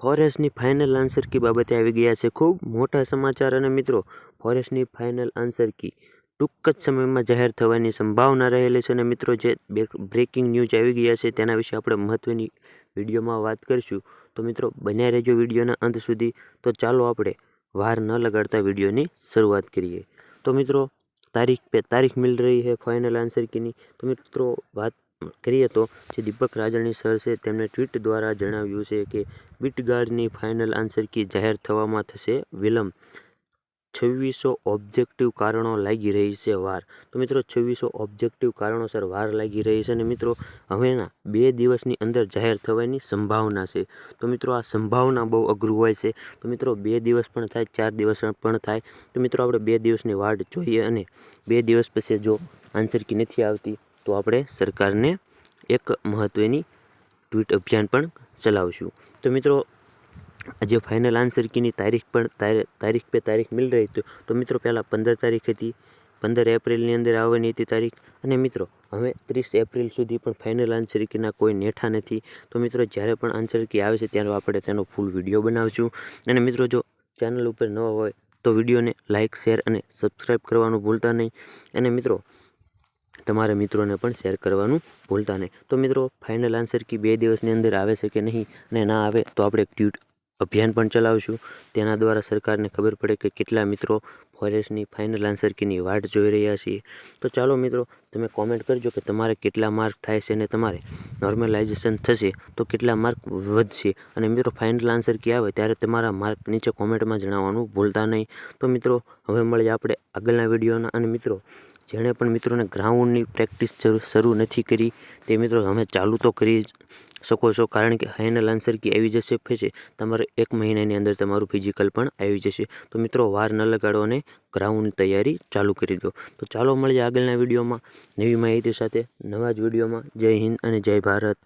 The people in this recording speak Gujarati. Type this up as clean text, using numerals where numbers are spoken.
ફોરેસ્ટની ફાઇનલ આન્સર કી બાબતે આવી ગયા છે ખૂબ મોટા સમાચાર અને મિત્રો ફોરેસ્ટની ફાઇનલ આન્સર કી ટૂંક જ સમયમાં જાહેર થવાની સંભાવના રહેલી છે અને મિત્રો જે બ્રેકિંગ ન્યૂઝ આવી ગયા છે તેના વિશે આપણે મહત્ત્વની વિડીયોમાં વાત કરીશું. તો મિત્રો બન્યા રહેજો વિડીયોના અંત સુધી. તો ચાલો આપણે વાર ન લગાડતા વિડીયોની શરૂઆત કરીએ. તો મિત્રો તારીખ મિલ રહી है फाइनल आंसर की नहीं. तो મિત્રો વાત કરીએ તો જે દીપક રાજાણી સર છે તેમણે ટ્વીટ દ્વારા જણાવ્યું છે કે બીટગાર્ડની ફાઇનલ આન્સર કી જાહેર થવામાં થશે વિલંબ. 2600 ઓબ્જેક્ટિવ કારણો લાગી રહી છે વાર. તો મિત્રો 2600 ઓબ્જેક્ટિવ કારણોસર વાર લાગી રહી છે અને મિત્રો હવેના 2 દિવસની અંદર જાહેર થવાની સંભાવના છે. તો મિત્રો આ સંભાવના બહુ અઘરું હોય છે. તો મિત્રો 2 દિવસ પણ થાય, 4 દિવસ પણ થાય. તો મિત્રો આપણે 2 દિવસની વાટ જોઈએ અને 2 દિવસ પછી જો આન્સર કી નથી આવતી તો આપણે સરકારને એક મહત્ત્વની ટ્વીટ અભિયાન પણ ચલાવશું. તો મિત્રો આજે ફાઇનલ આન્સર કીની તારીખ મિલ રહી તો મિત્રો પહેલાં 15 તારીખ હતી, 15 એપ્રિલની અંદર આવવાની હતી તારીખ. અને મિત્રો હવે 30 એપ્રિલ સુધી પણ ફાઇનલ આન્સર કીના કોઈ નેઠા નથી. તો મિત્રો જ્યારે પણ આન્સર કી આવે છે ત્યારે આપણે તેનો ફૂલ વિડીયો બનાવશું. અને મિત્રો જો ચેનલ ઉપર નવા હોય તો વિડીયોને લાઇક, શેર અને સબસ્ક્રાઈબ કરવાનું ભૂલતા નહીં. અને મિત્રો તમારા મિત્રોને પણ શેર કરવાનું ભૂલતા નહીં. તો મિત્રો ફાઇનલ આન્સર કી 2 દિવસની અંદર આવે છે કે નહીં અને ના આવે તો આપણે એક ટ્વીટ અભિયાન પણ ચલાવશું. તેના દ્વારા સરકારને ખબર પડે કે કેટલા મિત્રો ફોરેસ્ટની ફાઇનલ આન્સર કીની વાટ જોઈ રહ્યા છીએ. તો ચાલો મિત્રો તમે કોમેન્ટ કરજો કે તમારે કેટલા માર્ક થાય છે અને તમારે નોર્મલાઇઝેશન થશે તો કેટલા માર્ક વધશે. અને મિત્રો ફાઇનલ આન્સર કી આવે ત્યારે તમારા માર્ક નીચે કોમેન્ટમાં જણાવવાનું ભૂલતા નહીં. તો મિત્રો હવે મળીએ આપણે આગળના વિડીયોના. અને મિત્રો જેણે પણ મિત્રોને ગ્રાઉન્ડની પ્રેક્ટિસ શરૂ નથી કરી તે મિત્રો અમે ચાલુ તો કરી શકો છો, કારણ કે ફાઇનલ આન્સર કી આવી જશે પછી તમારે 1 મહિનાની અંદર તમારું ફિઝિકલ પણ આવી જશે. તો મિત્રો વાર ન લગાડો અને ગ્રાઉન્ડની તૈયારી ચાલુ કરી દો. તો ચાલો મળીએ આગળના વિડીયોમાં નવી માહિતી સાથે નવા જ વિડીયોમાં. જય હિન્દ અને જય ભારત.